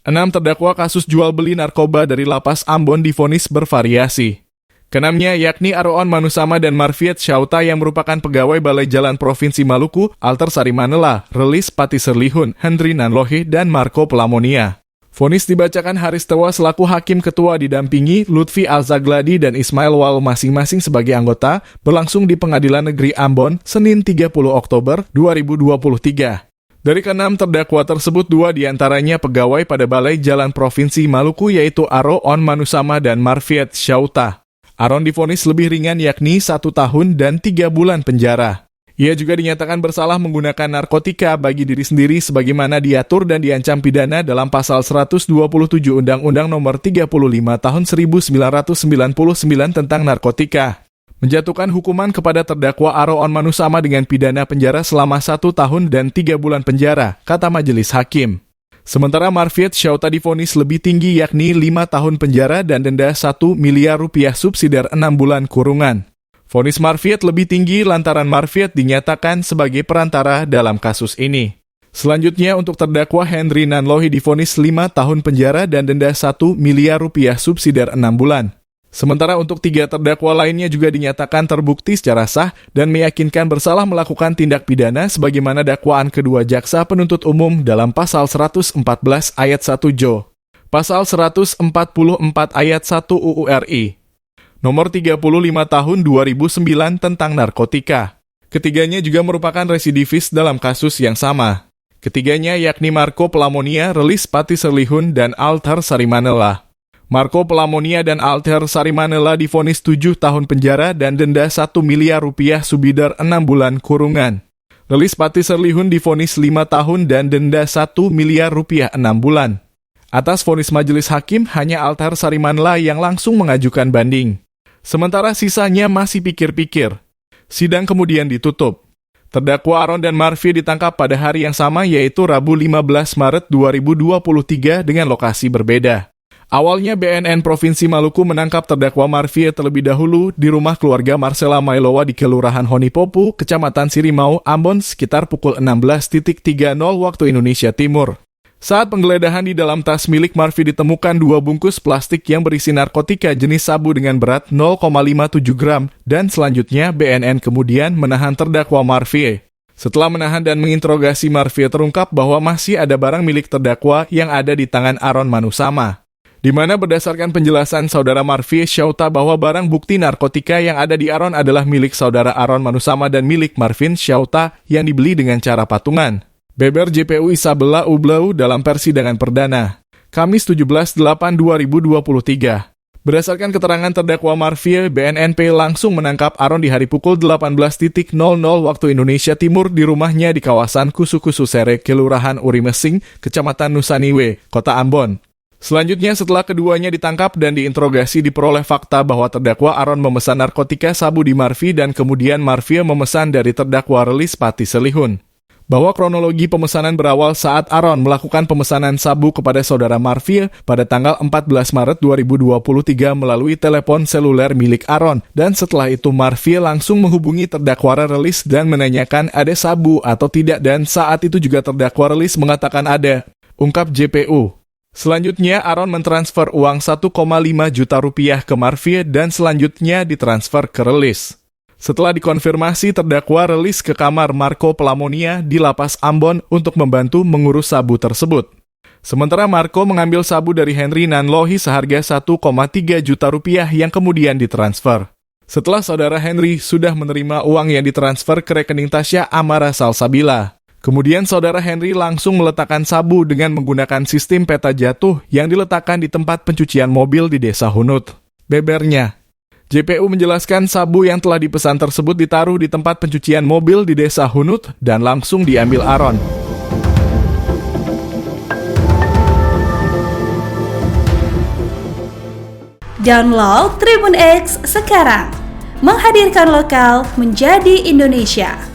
6 terdakwa kasus jual beli narkoba dari Lapas Ambon divonis bervariasi. Keenamnya yakni Aroon Manusama dan Marfiet Syauta yang merupakan pegawai Balai Jalan Provinsi Maluku, Alter Sari Manela, Relis Pati Serlihun, Hendri Nanlohi, dan Marco Pelamonia. Vonis dibacakan Haris Tewa selaku Hakim Ketua didampingi Lutfi Al-Zagladi dan Ismail Wal masing-masing sebagai anggota berlangsung di Pengadilan Negeri Ambon, Senin 30 Oktober 2023. Dari ke-6 terdakwa tersebut, 2 diantaranya pegawai pada Balai Jalan Provinsi Maluku yaitu Aroon Manusama dan Marfiet Syauta. Aron divonis lebih ringan yakni 1 tahun dan 3 bulan penjara. Ia juga dinyatakan bersalah menggunakan narkotika bagi diri sendiri sebagaimana diatur dan diancam pidana dalam pasal 127 Undang-Undang Nomor 35 Tahun 1999 tentang narkotika. Menjatuhkan hukuman kepada terdakwa Aroon Manusama dengan pidana penjara selama 1 tahun dan 3 bulan penjara, kata majelis hakim. Sementara Marfiet Syauta divonis lebih tinggi yakni 5 tahun penjara dan denda 1 miliar rupiah subsidiar 6 bulan kurungan. Vonis Marfiet lebih tinggi lantaran Marfiet dinyatakan sebagai perantara dalam kasus ini. Selanjutnya untuk terdakwa Hendri Nanlohi divonis 5 tahun penjara dan denda 1 miliar rupiah subsidiar 6 bulan. Sementara untuk 3 terdakwa lainnya juga dinyatakan terbukti secara sah dan meyakinkan bersalah melakukan tindak pidana sebagaimana dakwaan kedua jaksa penuntut umum dalam pasal 114 ayat 1 Jo, pasal 144 ayat 1 UU RI, nomor 35 tahun 2009 tentang narkotika. Ketiganya juga merupakan residivis dalam kasus yang sama. Ketiganya yakni Marco Pelamonia, Relis Pati Serlihun, dan Alter Sari Manela. Marco Pelamonia dan Alter Sari Manela divonis 7 tahun penjara dan denda 1 miliar rupiah subsidiar 6 bulan kurungan. Relis Pati Serlihun divonis 5 tahun dan denda 1 miliar rupiah 6 bulan. Atas vonis majelis hakim, hanya Alter Sari Manela yang langsung mengajukan banding. Sementara sisanya masih pikir-pikir. Sidang kemudian ditutup. Terdakwa Aron dan Marfi ditangkap pada hari yang sama yaitu Rabu 15 Maret 2023 dengan lokasi berbeda. Awalnya BNN Provinsi Maluku menangkap terdakwa Marfi terlebih dahulu di rumah keluarga Marcela Mailowa di Kelurahan Honipopu, Kecamatan Sirimau, Ambon sekitar pukul 16.30 waktu Indonesia Timur. Saat penggeledahan di dalam tas milik Marfi ditemukan 2 bungkus plastik yang berisi narkotika jenis sabu dengan berat 0,57 gram dan selanjutnya BNN kemudian menahan terdakwa Marfi. Setelah menahan dan menginterogasi Marfi terungkap bahwa masih ada barang milik terdakwa yang ada di tangan Aron Manusama. Di mana berdasarkan penjelasan saudara Marfi Syauta bahwa barang bukti narkotika yang ada di Aron adalah milik saudara Aron Manusama dan milik Marvin Syauta yang dibeli dengan cara patungan. Beber JPU Isabella Ublau dalam persidangan perdana, Kamis 17/8/2023. Berdasarkan keterangan terdakwa Marfi, BNNP langsung menangkap Aron di hari pukul 18.00 waktu Indonesia Timur di rumahnya di kawasan Kusu-Kusu Sere, Kelurahan Urimesing, Kecamatan Nusaniwe, Kota Ambon. Selanjutnya setelah keduanya ditangkap dan diinterogasi diperoleh fakta bahwa terdakwa Aron memesan narkotika sabu di Marfi dan kemudian Marfi memesan dari terdakwa Relis Pati Serlihun. Bahwa kronologi pemesanan berawal saat Aron melakukan pemesanan sabu kepada saudara Marfi pada tanggal 14 Maret 2023 melalui telepon seluler milik Aron dan setelah itu Marfi langsung menghubungi terdakwa Relis dan menanyakan ada sabu atau tidak dan saat itu juga terdakwa Relis mengatakan ada, ungkap JPU. Selanjutnya, Aron mentransfer uang 1,5 juta rupiah ke Marfi dan selanjutnya ditransfer ke Relis. Setelah dikonfirmasi, terdakwa Relis ke kamar Marco Pelamonia di Lapas Ambon untuk membantu mengurus sabu tersebut. Sementara Marco mengambil sabu dari Hendri Nanlohi seharga 1,3 juta rupiah yang kemudian ditransfer. Setelah saudara Henry sudah menerima uang yang ditransfer ke rekening Tasya Amara Salsabila. Kemudian saudara Henry langsung meletakkan sabu dengan menggunakan sistem peta jatuh yang diletakkan di tempat pencucian mobil di Desa Hunut. Bebernya, JPU menjelaskan sabu yang telah dipesan tersebut ditaruh di tempat pencucian mobil di Desa Hunut dan langsung diambil Aron. Download Tribun X sekarang, menghadirkan lokal menjadi Indonesia.